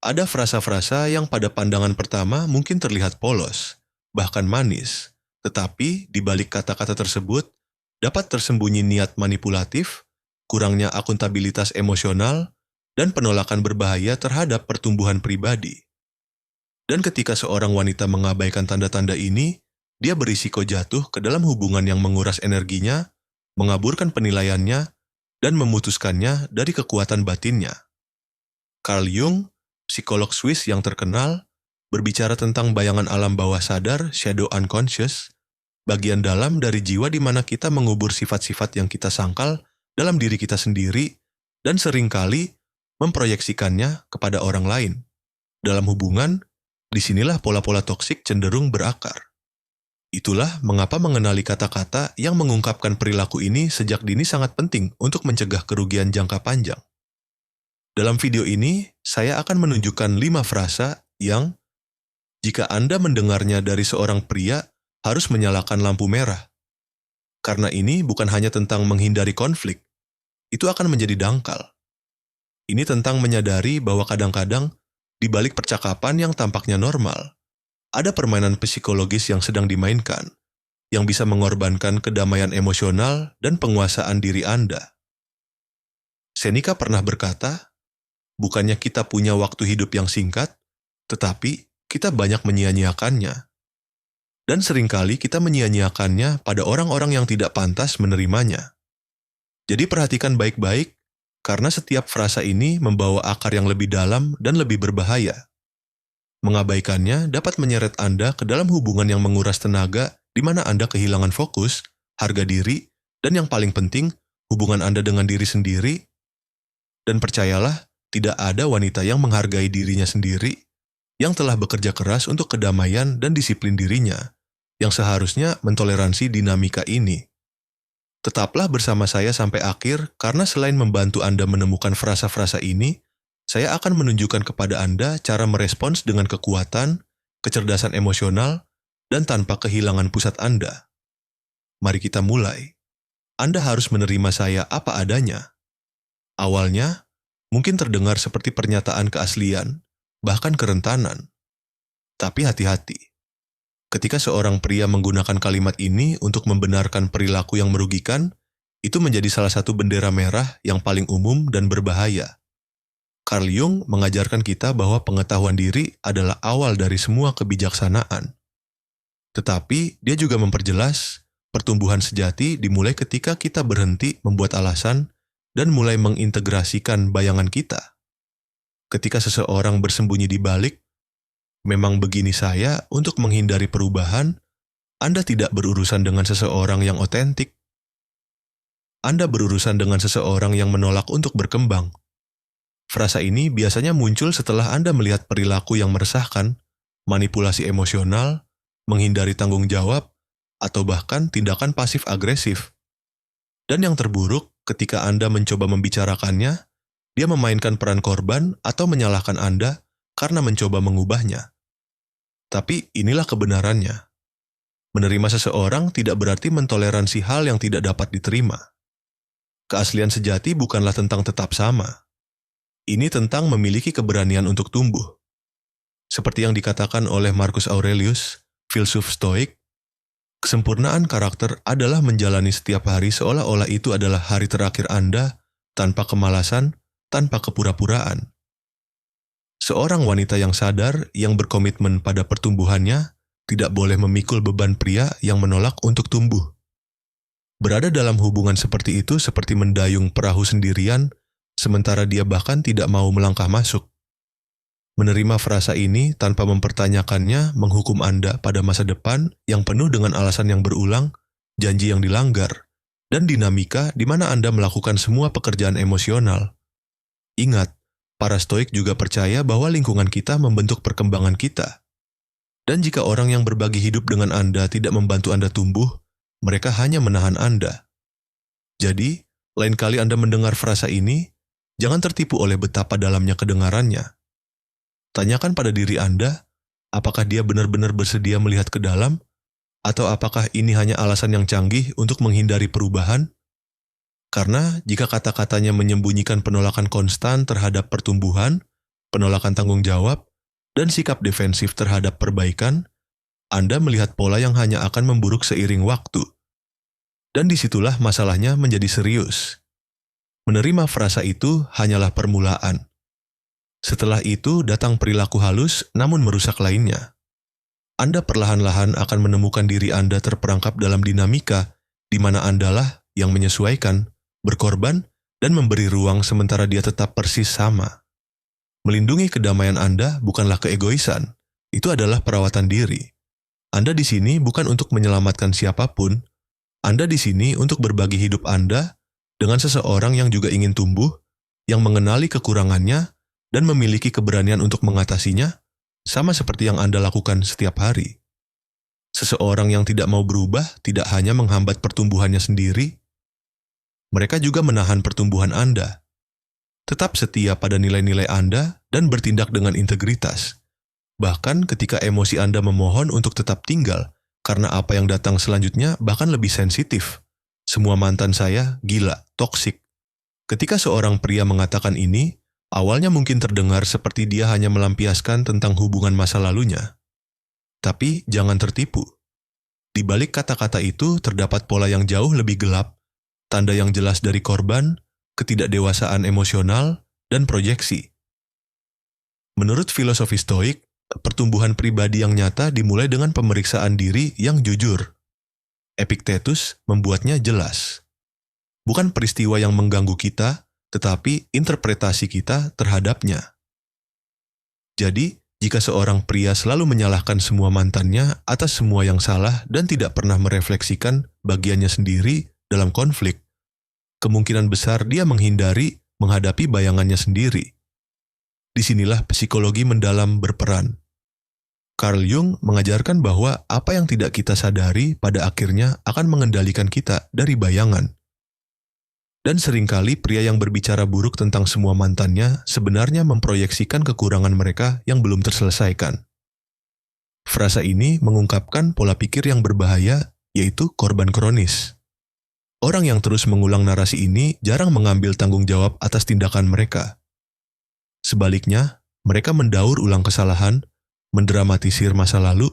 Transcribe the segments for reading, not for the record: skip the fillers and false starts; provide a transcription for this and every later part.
Ada frasa-frasa yang pada pandangan pertama mungkin terlihat polos, bahkan manis, tetapi di balik kata-kata tersebut dapat tersembunyi niat manipulatif, kurangnya akuntabilitas emosional, dan penolakan berbahaya terhadap pertumbuhan pribadi. Dan ketika seorang wanita mengabaikan tanda-tanda ini, dia berisiko jatuh ke dalam hubungan yang menguras energinya, mengaburkan penilaiannya, dan memutuskannya dari kekuatan batinnya. Carl Jung, psikolog Swiss yang terkenal, berbicara tentang bayangan alam bawah sadar, shadow unconscious, bagian dalam dari jiwa di mana kita mengubur sifat-sifat yang kita sangkal dalam diri kita sendiri dan seringkali memproyeksikannya kepada orang lain. Dalam hubungan, disinilah pola-pola toksik cenderung berakar. Itulah mengapa mengenali kata-kata yang mengungkapkan perilaku ini sejak dini sangat penting untuk mencegah kerugian jangka panjang. Dalam video ini, saya akan menunjukkan 5 frasa yang, jika Anda mendengarnya dari seorang pria, harus menyalakan lampu merah. Karena ini bukan hanya tentang menghindari konflik, itu akan menjadi dangkal. Ini tentang menyadari bahwa kadang-kadang, di balik percakapan yang tampaknya normal, ada permainan psikologis yang sedang dimainkan, yang bisa mengorbankan kedamaian emosional dan penguasaan diri Anda. Seneca pernah berkata, bukannya kita punya waktu hidup yang singkat, tetapi kita banyak menyia-nyiakannya. Dan seringkali kita menyia-nyiakannya pada orang-orang yang tidak pantas menerimanya. Jadi perhatikan baik-baik, karena setiap frasa ini membawa akar yang lebih dalam dan lebih berbahaya. Mengabaikannya dapat menyeret Anda ke dalam hubungan yang menguras tenaga di mana Anda kehilangan fokus, harga diri, dan yang paling penting, hubungan Anda dengan diri sendiri. Dan percayalah, tidak ada wanita yang menghargai dirinya sendiri, yang telah bekerja keras untuk kedamaian dan disiplin dirinya, yang seharusnya mentoleransi dinamika ini. Tetaplah bersama saya sampai akhir karena selain membantu Anda menemukan frasa-frasa ini, saya akan menunjukkan kepada Anda cara merespons dengan kekuatan, kecerdasan emosional, dan tanpa kehilangan pusat Anda. Mari kita mulai. Anda harus menerima saya apa adanya. Awalnya, mungkin terdengar seperti pernyataan keaslian, bahkan kerentanan. Tapi hati-hati. Ketika seorang pria menggunakan kalimat ini untuk membenarkan perilaku yang merugikan, itu menjadi salah satu bendera merah yang paling umum dan berbahaya. Carl Jung mengajarkan kita bahwa pengetahuan diri adalah awal dari semua kebijaksanaan. Tetapi dia juga memperjelas, pertumbuhan sejati dimulai ketika kita berhenti membuat alasan dan mulai mengintegrasikan bayangan kita. Ketika seseorang bersembunyi di balik, memang begini saya untuk menghindari perubahan, Anda tidak berurusan dengan seseorang yang otentik. Anda berurusan dengan seseorang yang menolak untuk berkembang. Frasa ini biasanya muncul setelah Anda melihat perilaku yang meresahkan, manipulasi emosional, menghindari tanggung jawab, atau bahkan tindakan pasif-agresif. Dan yang terburuk, ketika Anda mencoba membicarakannya, dia memainkan peran korban atau menyalahkan Anda karena mencoba mengubahnya. Tapi inilah kebenarannya. Menerima seseorang tidak berarti mentoleransi hal yang tidak dapat diterima. Keaslian sejati bukanlah tentang tetap sama. Ini tentang memiliki keberanian untuk tumbuh. Seperti yang dikatakan oleh Marcus Aurelius, filsuf Stoik, kesempurnaan karakter adalah menjalani setiap hari seolah-olah itu adalah hari terakhir Anda tanpa kemalasan, tanpa kepura-puraan. Seorang wanita yang sadar, yang berkomitmen pada pertumbuhannya, tidak boleh memikul beban pria yang menolak untuk tumbuh. Berada dalam hubungan seperti itu seperti mendayung perahu sendirian, sementara dia bahkan tidak mau melangkah masuk. Menerima frasa ini tanpa mempertanyakannya menghukum Anda pada masa depan yang penuh dengan alasan yang berulang, janji yang dilanggar, dan dinamika di mana Anda melakukan semua pekerjaan emosional. Ingat, para Stoik juga percaya bahwa lingkungan kita membentuk perkembangan kita. Dan jika orang yang berbagi hidup dengan Anda tidak membantu Anda tumbuh, mereka hanya menahan Anda. Jadi, lain kali Anda mendengar frasa ini, jangan tertipu oleh betapa dalamnya kedengarannya. Tanyakan pada diri Anda, apakah dia benar-benar bersedia melihat ke dalam, atau apakah ini hanya alasan yang canggih untuk menghindari perubahan? Karena jika kata-katanya menyembunyikan penolakan konstan terhadap pertumbuhan, penolakan tanggung jawab, dan sikap defensif terhadap perbaikan, Anda melihat pola yang hanya akan memburuk seiring waktu. Dan disitulah masalahnya menjadi serius. Menerima frasa itu hanyalah permulaan. Setelah itu datang perilaku halus namun merusak lainnya. Anda perlahan-lahan akan menemukan diri Anda terperangkap dalam dinamika di mana Andalah yang menyesuaikan, berkorban, dan memberi ruang sementara dia tetap persis sama. Melindungi kedamaian Anda bukanlah keegoisan, itu adalah perawatan diri. Anda di sini bukan untuk menyelamatkan siapapun, Anda di sini untuk berbagi hidup Anda dengan seseorang yang juga ingin tumbuh, yang mengenali kekurangannya, dan memiliki keberanian untuk mengatasinya, sama seperti yang Anda lakukan setiap hari. Seseorang yang tidak mau berubah tidak hanya menghambat pertumbuhannya sendiri, mereka juga menahan pertumbuhan Anda. Tetap setia pada nilai-nilai Anda dan bertindak dengan integritas. Bahkan ketika emosi Anda memohon untuk tetap tinggal, karena apa yang datang selanjutnya bahkan lebih sensitif. Semua mantan saya gila, toksik. Ketika seorang pria mengatakan ini, awalnya mungkin terdengar seperti dia hanya melampiaskan tentang hubungan masa lalunya. Tapi jangan tertipu. Di balik kata-kata itu terdapat pola yang jauh lebih gelap, tanda yang jelas dari korban, ketidakdewasaan emosional, dan proyeksi. Menurut filosofi Stoik, pertumbuhan pribadi yang nyata dimulai dengan pemeriksaan diri yang jujur. Epictetus membuatnya jelas. Bukan peristiwa yang mengganggu kita, tetapi interpretasi kita terhadapnya. Jadi, jika seorang pria selalu menyalahkan semua mantannya atas semua yang salah dan tidak pernah merefleksikan bagiannya sendiri dalam konflik, kemungkinan besar dia menghindari menghadapi bayangannya sendiri. Disinilah psikologi mendalam berperan. Carl Jung mengajarkan bahwa apa yang tidak kita sadari pada akhirnya akan mengendalikan kita dari bayangan. Dan seringkali pria yang berbicara buruk tentang semua mantannya sebenarnya memproyeksikan kekurangan mereka yang belum terselesaikan. Frasa ini mengungkapkan pola pikir yang berbahaya, yaitu korban kronis. Orang yang terus mengulang narasi ini jarang mengambil tanggung jawab atas tindakan mereka. Sebaliknya, mereka mendaur ulang kesalahan, mendramatisir masa lalu,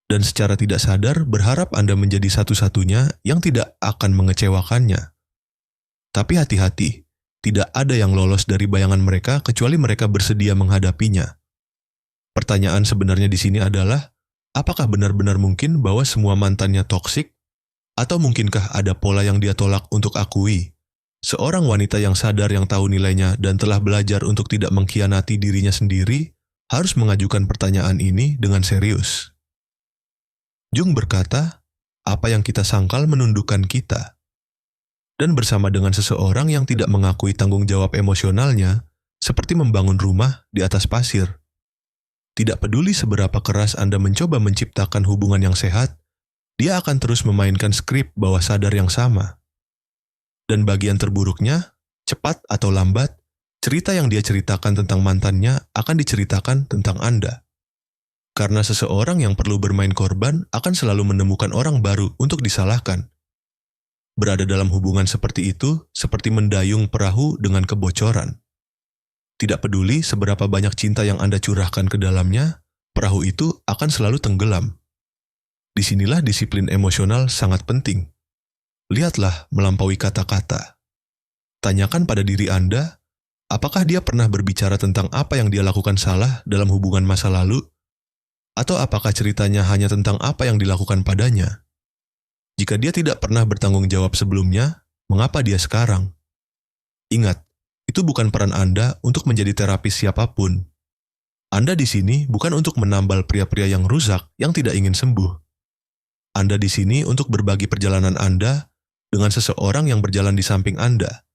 dan secara tidak sadar berharap Anda menjadi satu-satunya yang tidak akan mengecewakannya. Tapi hati-hati, tidak ada yang lolos dari bayangan mereka kecuali mereka bersedia menghadapinya. Pertanyaan sebenarnya di sini adalah, apakah benar-benar mungkin bahwa semua mantannya toksik? Atau mungkinkah ada pola yang dia tolak untuk akui? Seorang wanita yang sadar yang tahu nilainya dan telah belajar untuk tidak mengkhianati dirinya sendiri, harus mengajukan pertanyaan ini dengan serius. Jung berkata, apa yang kita sangkal menundukkan kita. Dan bersama dengan seseorang yang tidak mengakui tanggung jawab emosionalnya, seperti membangun rumah di atas pasir. Tidak peduli seberapa keras Anda mencoba menciptakan hubungan yang sehat, dia akan terus memainkan skrip bawah sadar yang sama. Dan bagian terburuknya, cepat atau lambat, cerita yang dia ceritakan tentang mantannya akan diceritakan tentang Anda. Karena seseorang yang perlu bermain korban akan selalu menemukan orang baru untuk disalahkan. Berada dalam hubungan seperti itu, seperti mendayung perahu dengan kebocoran. Tidak peduli seberapa banyak cinta yang Anda curahkan ke dalamnya, perahu itu akan selalu tenggelam. Disinilah disiplin emosional sangat penting. Lihatlah melampaui kata-kata. Tanyakan pada diri Anda, apakah dia pernah berbicara tentang apa yang dia lakukan salah dalam hubungan masa lalu? Atau apakah ceritanya hanya tentang apa yang dilakukan padanya? Jika dia tidak pernah bertanggung jawab sebelumnya, mengapa dia sekarang? Ingat, itu bukan peran Anda untuk menjadi terapis siapapun. Anda di sini bukan untuk menambal pria-pria yang rusak yang tidak ingin sembuh. Anda di sini untuk berbagi perjalanan Anda dengan seseorang yang berjalan di samping Anda.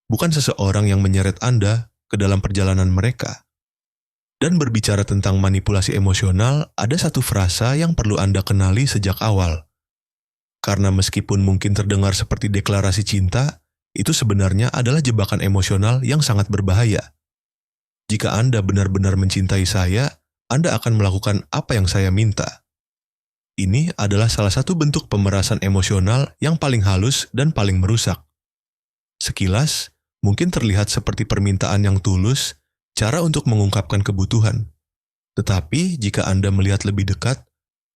Bukan seseorang yang menyeret Anda ke dalam perjalanan mereka. Dan berbicara tentang manipulasi emosional, ada satu frasa yang perlu Anda kenali sejak awal. Karena meskipun mungkin terdengar seperti deklarasi cinta, itu sebenarnya adalah jebakan emosional yang sangat berbahaya. Jika Anda benar-benar mencintai saya, Anda akan melakukan apa yang saya minta. Ini adalah salah satu bentuk pemerasan emosional yang paling halus dan paling merusak. Sekilas, mungkin terlihat seperti permintaan yang tulus, cara untuk mengungkapkan kebutuhan. Tetapi jika Anda melihat lebih dekat,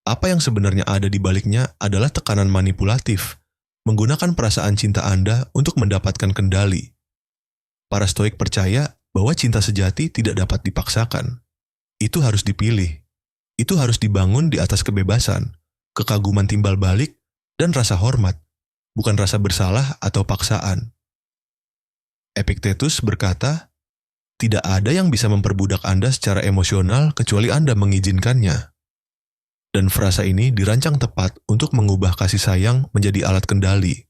apa yang sebenarnya ada di baliknya adalah tekanan manipulatif, menggunakan perasaan cinta Anda untuk mendapatkan kendali. Para Stoik percaya bahwa cinta sejati tidak dapat dipaksakan. Itu harus dipilih. Itu harus dibangun di atas kebebasan, kekaguman timbal balik, dan rasa hormat, bukan rasa bersalah atau paksaan. Epictetus berkata, tidak ada yang bisa memperbudak Anda secara emosional kecuali Anda mengizinkannya. Dan frasa ini dirancang tepat untuk mengubah kasih sayang menjadi alat kendali.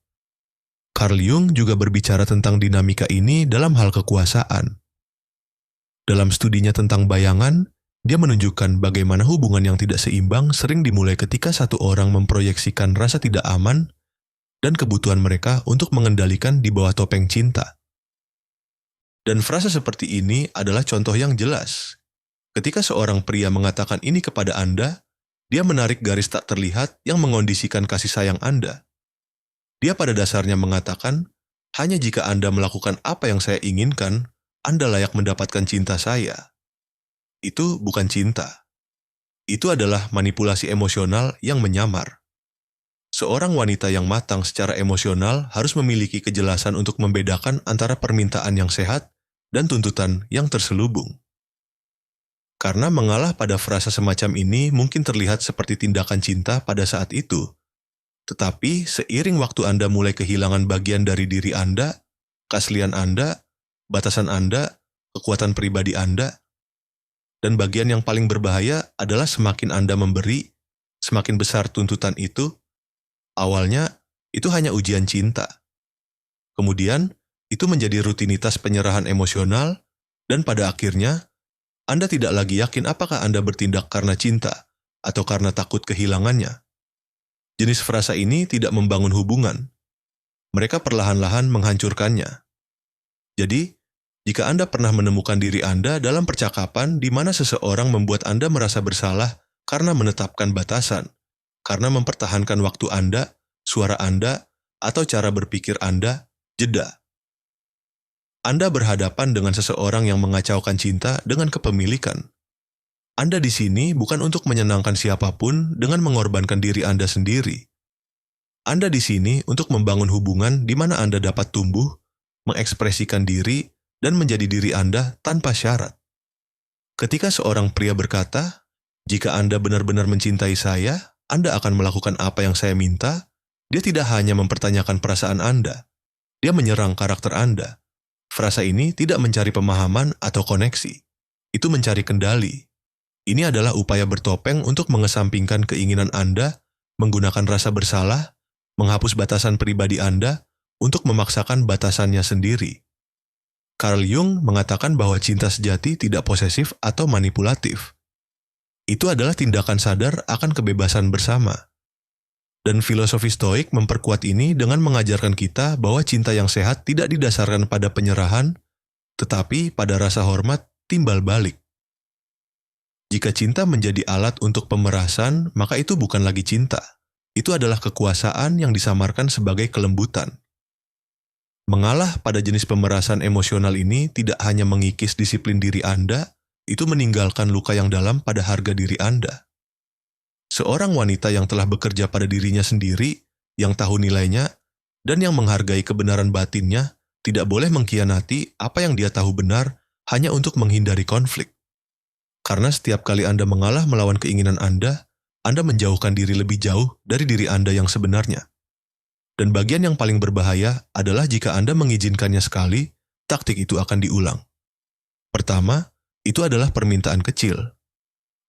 Carl Jung juga berbicara tentang dinamika ini dalam hal kekuasaan. Dalam studinya tentang bayangan, dia menunjukkan bagaimana hubungan yang tidak seimbang sering dimulai ketika satu orang memproyeksikan rasa tidak aman dan kebutuhan mereka untuk mengendalikan di bawah topeng cinta. Dan frasa seperti ini adalah contoh yang jelas. Ketika seorang pria mengatakan ini kepada Anda, dia menarik garis tak terlihat yang mengondisikan kasih sayang Anda. Dia pada dasarnya mengatakan, hanya jika Anda melakukan apa yang saya inginkan, Anda layak mendapatkan cinta saya. Itu bukan cinta. Itu adalah manipulasi emosional yang menyamar. Seorang wanita yang matang secara emosional harus memiliki kejelasan untuk membedakan antara permintaan yang sehat dan tuntutan yang terselubung. Karena mengalah pada frasa semacam ini mungkin terlihat seperti tindakan cinta pada saat itu. Tetapi seiring waktu Anda mulai kehilangan bagian dari diri Anda, keaslian Anda, batasan Anda, kekuatan pribadi Anda, dan bagian yang paling berbahaya adalah semakin Anda memberi, semakin besar tuntutan itu. Awalnya, itu hanya ujian cinta. Kemudian, itu menjadi rutinitas penyerahan emosional, dan pada akhirnya, Anda tidak lagi yakin apakah Anda bertindak karena cinta atau karena takut kehilangannya. Jenis frasa ini tidak membangun hubungan. Mereka perlahan-lahan menghancurkannya. Jadi, jika Anda pernah menemukan diri Anda dalam percakapan di mana seseorang membuat Anda merasa bersalah karena menetapkan batasan, karena mempertahankan waktu Anda, suara Anda, atau cara berpikir Anda, jeda. Anda berhadapan dengan seseorang yang mengacaukan cinta dengan kepemilikan. Anda di sini bukan untuk menyenangkan siapapun dengan mengorbankan diri Anda sendiri. Anda di sini untuk membangun hubungan di mana Anda dapat tumbuh, mengekspresikan diri, dan menjadi diri Anda tanpa syarat. Ketika seorang pria berkata, jika Anda benar-benar mencintai saya, Anda akan melakukan apa yang saya minta, dia tidak hanya mempertanyakan perasaan Anda, dia menyerang karakter Anda. Frasa ini tidak mencari pemahaman atau koneksi. Itu mencari kendali. Ini adalah upaya bertopeng untuk mengesampingkan keinginan Anda, menggunakan rasa bersalah, menghapus batasan pribadi Anda, untuk memaksakan batasannya sendiri. Carl Jung mengatakan bahwa cinta sejati tidak posesif atau manipulatif. Itu adalah tindakan sadar akan kebebasan bersama. Dan filosofi Stoik memperkuat ini dengan mengajarkan kita bahwa cinta yang sehat tidak didasarkan pada penyerahan, tetapi pada rasa hormat timbal balik. Jika cinta menjadi alat untuk pemerasan, maka itu bukan lagi cinta. Itu adalah kekuasaan yang disamarkan sebagai kelembutan. Mengalah pada jenis pemerasan emosional ini tidak hanya mengikis disiplin diri Anda, itu meninggalkan luka yang dalam pada harga diri Anda. Seorang wanita yang telah bekerja pada dirinya sendiri, yang tahu nilainya, dan yang menghargai kebenaran batinnya, tidak boleh mengkhianati apa yang dia tahu benar hanya untuk menghindari konflik. Karena setiap kali Anda mengalah melawan keinginan Anda menjauhkan diri lebih jauh dari diri Anda yang sebenarnya. Dan bagian yang paling berbahaya adalah jika Anda mengizinkannya sekali, taktik itu akan diulang. Pertama, itu adalah permintaan kecil.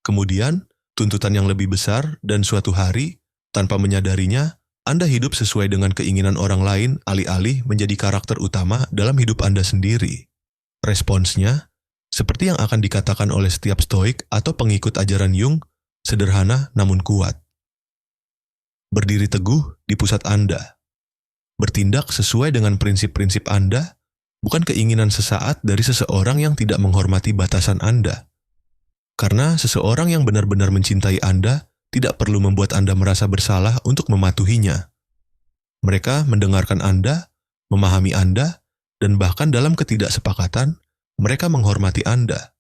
Kemudian, tuntutan yang lebih besar dan suatu hari, tanpa menyadarinya, Anda hidup sesuai dengan keinginan orang lain alih-alih menjadi karakter utama dalam hidup Anda sendiri. Responsnya, seperti yang akan dikatakan oleh setiap Stoik atau pengikut ajaran Jung, sederhana namun kuat. Berdiri teguh di pusat Anda. Bertindak sesuai dengan prinsip-prinsip Anda, bukan keinginan sesaat dari seseorang yang tidak menghormati batasan Anda. Karena seseorang yang benar-benar mencintai Anda tidak perlu membuat Anda merasa bersalah untuk mematuhinya. Mereka mendengarkan Anda, memahami Anda, dan bahkan dalam ketidaksepakatan, mereka menghormati Anda.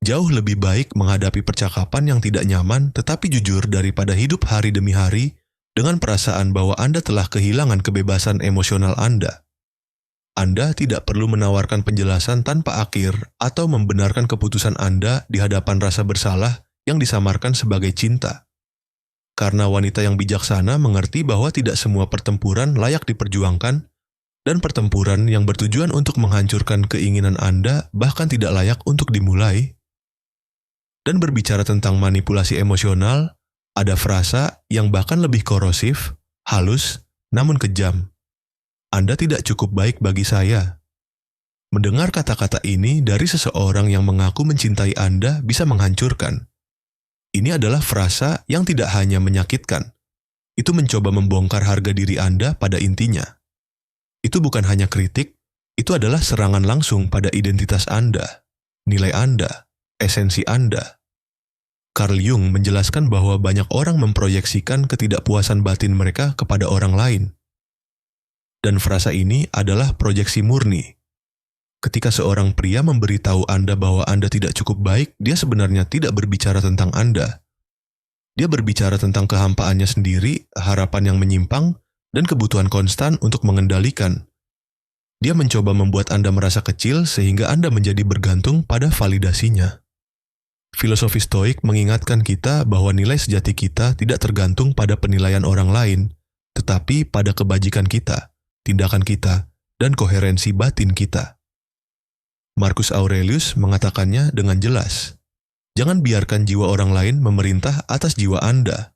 Jauh lebih baik menghadapi percakapan yang tidak nyaman tetapi jujur daripada hidup hari demi hari dengan perasaan bahwa Anda telah kehilangan kebebasan emosional Anda. Anda tidak perlu menawarkan penjelasan tanpa akhir atau membenarkan keputusan Anda di hadapan rasa bersalah yang disamarkan sebagai cinta. Karena wanita yang bijaksana mengerti bahwa tidak semua pertempuran layak diperjuangkan, dan pertempuran yang bertujuan untuk menghancurkan keinginan Anda bahkan tidak layak untuk dimulai. Dan berbicara tentang manipulasi emosional, ada frasa yang bahkan lebih korosif, halus, namun kejam. Anda tidak cukup baik bagi saya. Mendengar kata-kata ini dari seseorang yang mengaku mencintai Anda bisa menghancurkan. Ini adalah frasa yang tidak hanya menyakitkan. Itu mencoba membongkar harga diri Anda pada intinya. Itu bukan hanya kritik, itu adalah serangan langsung pada identitas Anda, nilai Anda, esensi Anda. Carl Jung menjelaskan bahwa banyak orang memproyeksikan ketidakpuasan batin mereka kepada orang lain. Dan frasa ini adalah proyeksi murni. Ketika seorang pria memberitahu Anda bahwa Anda tidak cukup baik, dia sebenarnya tidak berbicara tentang Anda. Dia berbicara tentang kehampaannya sendiri, harapan yang menyimpang, dan kebutuhan konstan untuk mengendalikan. Dia mencoba membuat Anda merasa kecil sehingga Anda menjadi bergantung pada validasinya. Filosofi Stoik mengingatkan kita bahwa nilai sejati kita tidak tergantung pada penilaian orang lain, tetapi pada kebajikan kita, tindakan kita, dan koherensi batin kita. Marcus Aurelius mengatakannya dengan jelas, jangan biarkan jiwa orang lain memerintah atas jiwa Anda.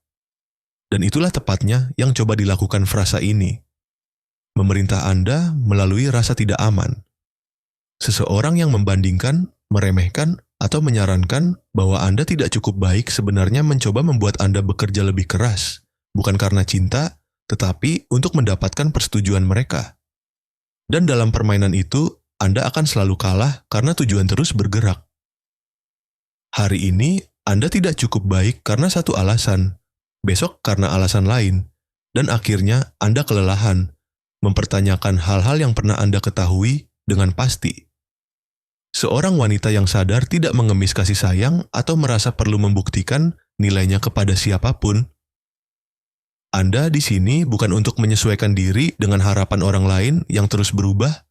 Dan itulah tepatnya yang coba dilakukan frasa ini. Memerintah Anda melalui rasa tidak aman. Seseorang yang membandingkan, meremehkan, atau menyarankan bahwa Anda tidak cukup baik sebenarnya mencoba membuat Anda bekerja lebih keras, bukan karena cinta, tetapi untuk mendapatkan persetujuan mereka. Dan dalam permainan itu, Anda akan selalu kalah karena tujuan terus bergerak. Hari ini, Anda tidak cukup baik karena satu alasan, besok karena alasan lain, dan akhirnya Anda kelelahan, mempertanyakan hal-hal yang pernah Anda ketahui dengan pasti. Seorang wanita yang sadar tidak mengemis kasih sayang atau merasa perlu membuktikan nilainya kepada siapapun. Anda di sini bukan untuk menyesuaikan diri dengan harapan orang lain yang terus berubah.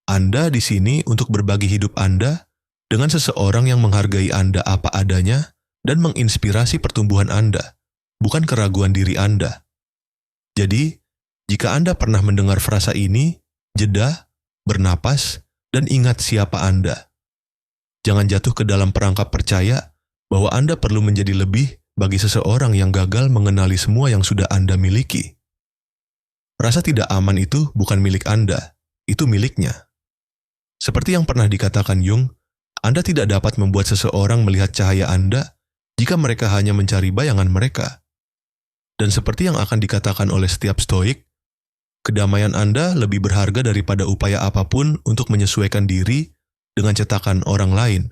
Anda di sini untuk berbagi hidup Anda dengan seseorang yang menghargai Anda apa adanya dan menginspirasi pertumbuhan Anda, bukan keraguan diri Anda. Jadi, jika Anda pernah mendengar frasa ini, jeda, bernapas, dan ingat siapa Anda. Jangan jatuh ke dalam perangkap percaya bahwa Anda perlu menjadi lebih bagi seseorang yang gagal mengenali semua yang sudah Anda miliki. Rasa tidak aman itu bukan milik Anda, itu miliknya. Seperti yang pernah dikatakan Jung, Anda tidak dapat membuat seseorang melihat cahaya Anda jika mereka hanya mencari bayangan mereka. Dan seperti yang akan dikatakan oleh setiap stoik, kedamaian Anda lebih berharga daripada upaya apapun untuk menyesuaikan diri dengan cetakan orang lain.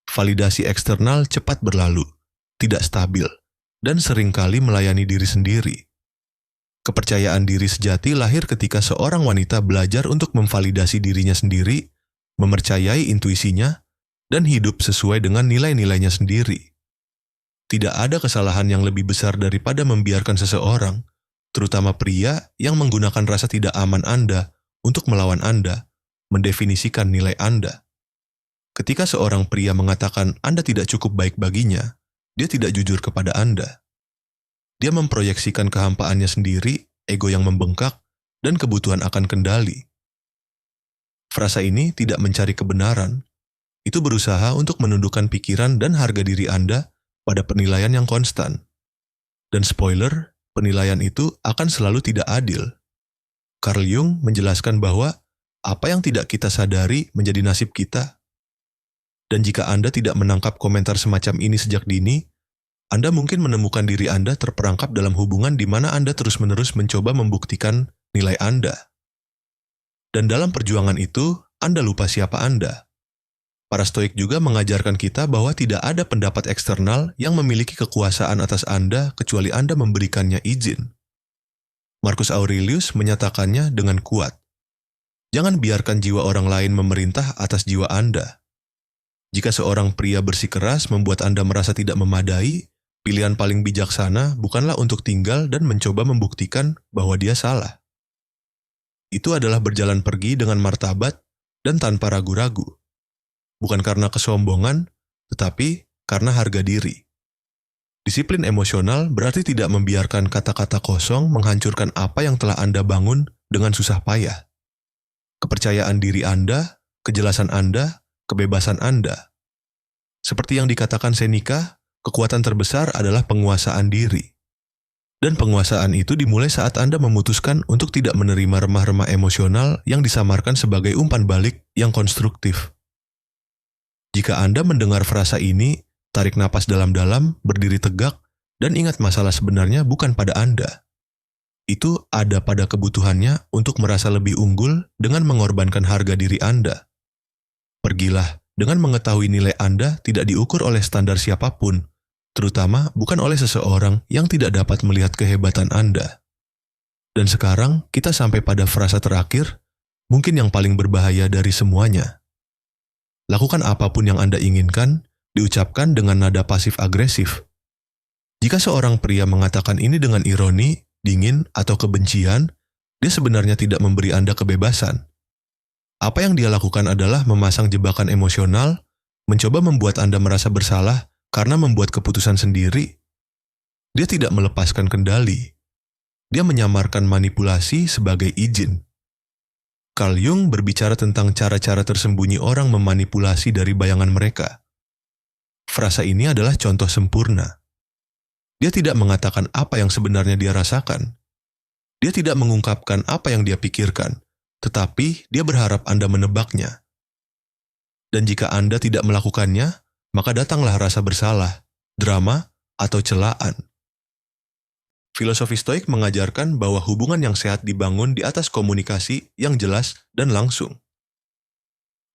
Validasi eksternal cepat berlalu, tidak stabil, dan seringkali melayani diri sendiri. Kepercayaan diri sejati lahir ketika seorang wanita belajar untuk memvalidasi dirinya sendiri, mempercayai intuisinya, dan hidup sesuai dengan nilai-nilainya sendiri. Tidak ada kesalahan yang lebih besar daripada membiarkan seseorang, terutama pria yang menggunakan rasa tidak aman Anda untuk melawan Anda, mendefinisikan nilai Anda. Ketika seorang pria mengatakan Anda tidak cukup baik baginya, dia tidak jujur kepada Anda. Dia memproyeksikan kehampaannya sendiri, ego yang membengkak, dan kebutuhan akan kendali. Frasa ini tidak mencari kebenaran. Itu berusaha untuk menundukkan pikiran dan harga diri Anda pada penilaian yang konstan. Dan spoiler, penilaian itu akan selalu tidak adil. Carl Jung menjelaskan bahwa apa yang tidak kita sadari menjadi nasib kita. Dan jika Anda tidak menangkap komentar semacam ini sejak dini, Anda mungkin menemukan diri Anda terperangkap dalam hubungan di mana Anda terus-menerus mencoba membuktikan nilai Anda. Dan dalam perjuangan itu, Anda lupa siapa Anda. Para stoik juga mengajarkan kita bahwa tidak ada pendapat eksternal yang memiliki kekuasaan atas Anda kecuali Anda memberikannya izin. Marcus Aurelius menyatakannya dengan kuat. Jangan biarkan jiwa orang lain memerintah atas jiwa Anda. Jika seorang pria bersikeras membuat Anda merasa tidak memadai, pilihan paling bijaksana bukanlah untuk tinggal dan mencoba membuktikan bahwa dia salah. Itu adalah berjalan pergi dengan martabat dan tanpa ragu-ragu. Bukan karena kesombongan, tetapi karena harga diri. Disiplin emosional berarti tidak membiarkan kata-kata kosong menghancurkan apa yang telah Anda bangun dengan susah payah. Kepercayaan diri Anda, kejelasan Anda, kebebasan Anda. Seperti yang dikatakan Seneca, kekuatan terbesar adalah penguasaan diri. Dan penguasaan itu dimulai saat Anda memutuskan untuk tidak menerima remah-remah emosional yang disamarkan sebagai umpan balik yang konstruktif. Jika Anda mendengar frasa ini, tarik napas dalam-dalam, berdiri tegak, dan ingat masalah sebenarnya bukan pada Anda. Itu ada pada kebutuhannya untuk merasa lebih unggul dengan mengorbankan harga diri Anda. Pergilah dengan mengetahui nilai Anda tidak diukur oleh standar siapapun, terutama bukan oleh seseorang yang tidak dapat melihat kehebatan Anda. Dan sekarang kita sampai pada frasa terakhir, mungkin yang paling berbahaya dari semuanya. Lakukan apapun yang Anda inginkan, diucapkan dengan nada pasif-agresif. Jika seorang pria mengatakan ini dengan ironi, dingin, atau kebencian, dia sebenarnya tidak memberi Anda kebebasan. Apa yang dia lakukan adalah memasang jebakan emosional, mencoba membuat Anda merasa bersalah karena membuat keputusan sendiri. Dia tidak melepaskan kendali. Dia menyamarkan manipulasi sebagai izin. Carl Jung berbicara tentang cara-cara tersembunyi orang memanipulasi dari bayangan mereka. Frasa ini adalah contoh sempurna. Dia tidak mengatakan apa yang sebenarnya dia rasakan. Dia tidak mengungkapkan apa yang dia pikirkan, tetapi dia berharap Anda menebaknya. Dan jika Anda tidak melakukannya, maka datanglah rasa bersalah, drama, atau celaan. Filosofi Stoik mengajarkan bahwa hubungan yang sehat dibangun di atas komunikasi yang jelas dan langsung.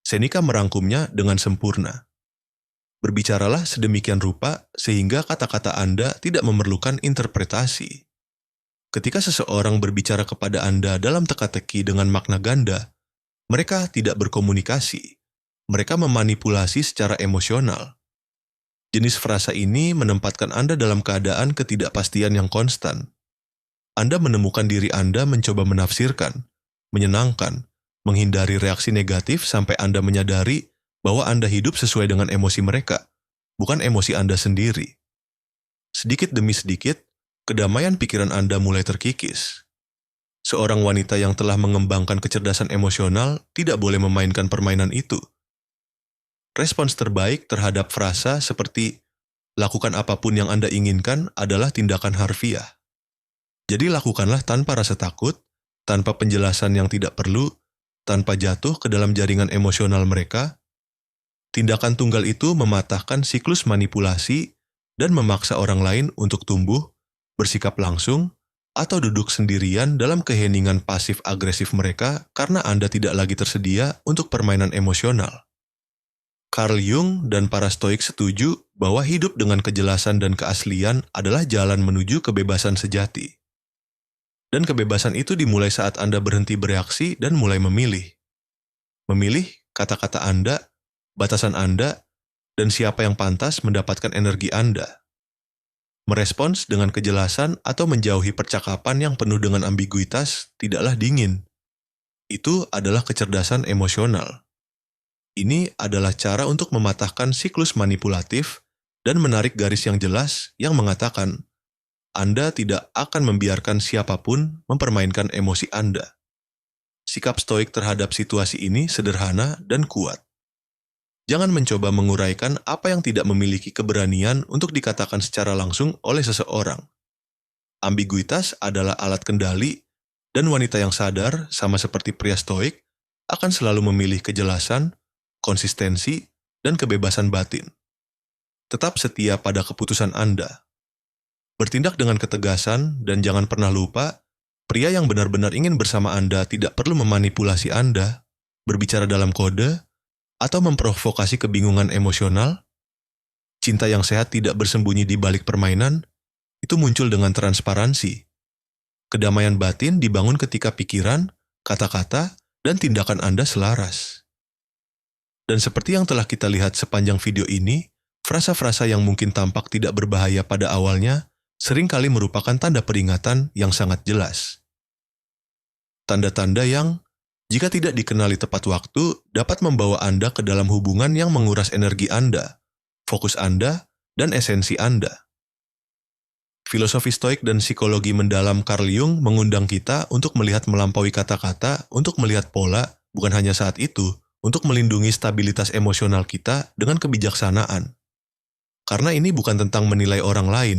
Seneca merangkumnya dengan sempurna. Berbicaralah sedemikian rupa sehingga kata-kata Anda tidak memerlukan interpretasi. Ketika seseorang berbicara kepada Anda dalam teka-teki dengan makna ganda, mereka tidak berkomunikasi. Mereka memanipulasi secara emosional. Jenis frasa ini menempatkan Anda dalam keadaan ketidakpastian yang konstan. Anda menemukan diri Anda mencoba menafsirkan, menyenangkan, menghindari reaksi negatif sampai Anda menyadari bahwa Anda hidup sesuai dengan emosi mereka, bukan emosi Anda sendiri. Sedikit demi sedikit, kedamaian pikiran Anda mulai terkikis. Seorang wanita yang telah mengembangkan kecerdasan emosional tidak boleh memainkan permainan itu. Respons terbaik terhadap frasa seperti lakukan apapun yang Anda inginkan adalah tindakan harfiah. Jadi lakukanlah tanpa rasa takut, tanpa penjelasan yang tidak perlu, tanpa jatuh ke dalam jaringan emosional mereka. Tindakan tunggal itu mematahkan siklus manipulasi dan memaksa orang lain untuk tumbuh, bersikap langsung, atau duduk sendirian dalam keheningan pasif-agresif mereka karena Anda tidak lagi tersedia untuk permainan emosional. Carl Jung dan para Stoik setuju bahwa hidup dengan kejelasan dan keaslian adalah jalan menuju kebebasan sejati. Dan kebebasan itu dimulai saat Anda berhenti bereaksi dan mulai memilih. Memilih kata-kata Anda, batasan Anda, dan siapa yang pantas mendapatkan energi Anda. Merespons dengan kejelasan atau menjauhi percakapan yang penuh dengan ambiguitas tidaklah dingin. Itu adalah kecerdasan emosional. Ini adalah cara untuk mematahkan siklus manipulatif dan menarik garis yang jelas yang mengatakan, Anda tidak akan membiarkan siapapun mempermainkan emosi Anda. Sikap Stoik terhadap situasi ini sederhana dan kuat. Jangan mencoba menguraikan apa yang tidak memiliki keberanian untuk dikatakan secara langsung oleh seseorang. Ambiguitas adalah alat kendali, dan wanita yang sadar, sama seperti pria Stoik, akan selalu memilih kejelasan, konsistensi, dan kebebasan batin. Tetap setia pada keputusan Anda. Bertindak dengan ketegasan dan jangan pernah lupa, pria yang benar-benar ingin bersama Anda tidak perlu memanipulasi Anda, berbicara dalam kode, atau memprovokasi kebingungan emosional. Cinta yang sehat tidak bersembunyi di balik permainan, itu muncul dengan transparansi. Kedamaian batin dibangun ketika pikiran, kata-kata, dan tindakan Anda selaras. Dan seperti yang telah kita lihat sepanjang video ini, frasa-frasa yang mungkin tampak tidak berbahaya pada awalnya seringkali merupakan tanda peringatan yang sangat jelas. Tanda-tanda yang, jika tidak dikenali tepat waktu, dapat membawa Anda ke dalam hubungan yang menguras energi Anda, fokus Anda, dan esensi Anda. Filosofi Stoik dan psikologi mendalam Carl Jung mengundang kita untuk melihat melampaui kata-kata, untuk melihat pola, bukan hanya saat itu, untuk melindungi stabilitas emosional kita dengan kebijaksanaan. Karena ini bukan tentang menilai orang lain,